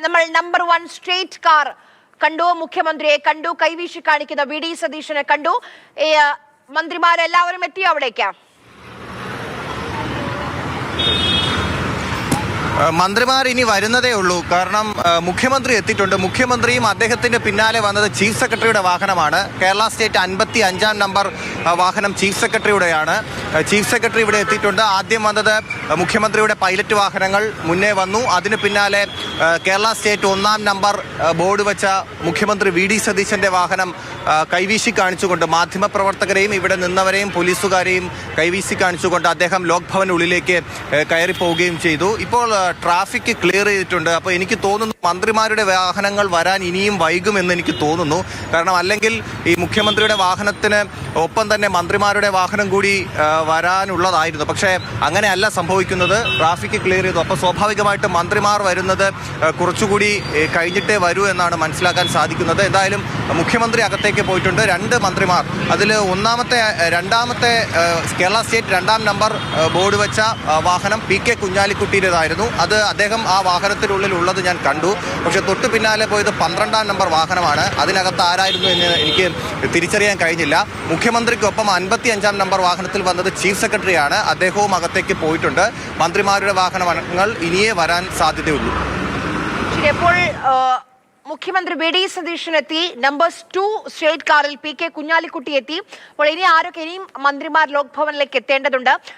നമ്മൾ number 1 straight car കണ്ടു, മുഖ്യമന്ത്രിയെ കണ്ടു, കൈവീശി കാണിക്കുന്ന വി.ഡി. സതീശനെ കണ്ടു. മന്ത്രിമാരെല്ലാവരും എത്തിയോ അവിടേക്ക്? മന്ത്രിമാർ ഇനി വരുന്നതേ ഉള്ളൂ. കാരണം മുഖ്യമന്ത്രി എത്തിയിട്ടുണ്ട്. മുഖ്യമന്ത്രിയും അദ്ദേഹത്തിന്റെ പിന്നാലെ വന്നത് ചീഫ് സെക്രട്ടറിയുടെ വാഹനമാണ്. കേരള സ്റ്റേറ്റ് 55-ാം നമ്പർ വാഹനം ചീഫ് സെക്രട്ടറിയുടെയാണ്. ചീഫ് സെക്രട്ടറി ഇവിടെ എത്തിയിട്ടുണ്ട്. ആദ്യം വന്നത് മുഖ്യമന്ത്രിയുടെ പൈലറ്റ് വാഹനങ്ങൾ മുന്നേ വന്നു. അതിന് പിന്നാലെ കേരള സ്റ്റേറ്റ് 1-ാം നമ്പർ ബോർഡ് വെച്ച മുഖ്യമന്ത്രി വി.ഡി. സതീശന്റെ വാഹനം കൈവീശി കാണിച്ചുകൊണ്ട് മാധ്യമപ്രവർത്തകരെയും ഇവിടെ നിന്നവരെയും പോലീസുകാരെയും കൈവീശി കാണിച്ചുകൊണ്ട് അദ്ദേഹം ലോക് ഭവനുള്ളിലേക്ക് കയറിപ്പോവുകയും ചെയ്തു. ഇപ്പോൾ ട്രാഫിക് ക്ലിയർ ചെയ്തിട്ടുണ്ട്. അപ്പോൾ എനിക്ക് തോന്നുന്നു മന്ത്രിമാരുടെ വാഹനങ്ങൾ വരാൻ ഇനിയും വൈകുമെന്ന് എനിക്ക് തോന്നുന്നു. കാരണം അല്ലെങ്കിൽ ഈ മുഖ്യമന്ത്രിയുടെ വാഹനത്തിന് ഒപ്പം തന്നെ മന്ത്രിമാരുടെ വാഹനം കൂടി വരാനുള്ളതായിരുന്നു. പക്ഷേ അങ്ങനെയല്ല സംഭവിക്കുന്നത്. ട്രാഫിക് ക്ലിയർ ചെയ്തു. അപ്പോൾ സ്വാഭാവികമായിട്ടും മന്ത്രിമാർ വരുന്നത് കുറച്ചുകൂടി കഴിഞ്ഞിട്ടേ വരൂ എന്നാണ് മനസ്സിലാക്കാൻ സാധിക്കുന്നത്. എന്തായാലും മുഖ്യമന്ത്രി അകത്തേക്ക് പോയിട്ടുണ്ട്. 2 മന്ത്രിമാർ, അതിൽ രണ്ടാമത്തെ കേരള സ്റ്റേറ്റ് 2-ാം നമ്പർ ബോർഡ് വെച്ച വാഹനം പി.കെ. കുഞ്ഞാലിക്കുട്ടിയുടേതായിരുന്നു. അത് അദ്ദേഹം ആ വാഹനത്തിനുള്ളിൽ ഉള്ളത് ഞാൻ കണ്ടു. പക്ഷെ തൊട്ട് പിന്നാലെ പോയത് 12-ാം നമ്പർ വാഹനമാണ്. അതിനകത്ത് ആരായിരുന്നു എന്ന് എനിക്ക് തിരിച്ചറിയാൻ കഴിഞ്ഞില്ല. മുഖ്യമന്ത്രിക്കൊപ്പം 55-ാം നമ്പർ വാഹനത്തിൽ വന്നത് ചീഫ് സെക്രട്ടറിയാണ്. അദ്ദേഹവും അകത്തേക്ക് പോയിട്ടുണ്ട്. മന്ത്രിമാരുടെ വാഹനങ്ങൾ ഇനിയേ വരാൻ സാധ്യതയുള്ളൂ. ഇപ്പോൾ മുഖ്യമന്ത്രി വി.ഡി. സതീശൻ എത്തി. നമ്പർ 2 സ്ട്രേറ്റ് കാറിൽ പി.കെ. കുഞ്ഞാലിക്കുട്ടി എത്തി. അപ്പോൾ ഇനിയും മന്ത്രിമാർ ലോക് ഭവനിലേക്ക് എത്തേണ്ടതുണ്ട്.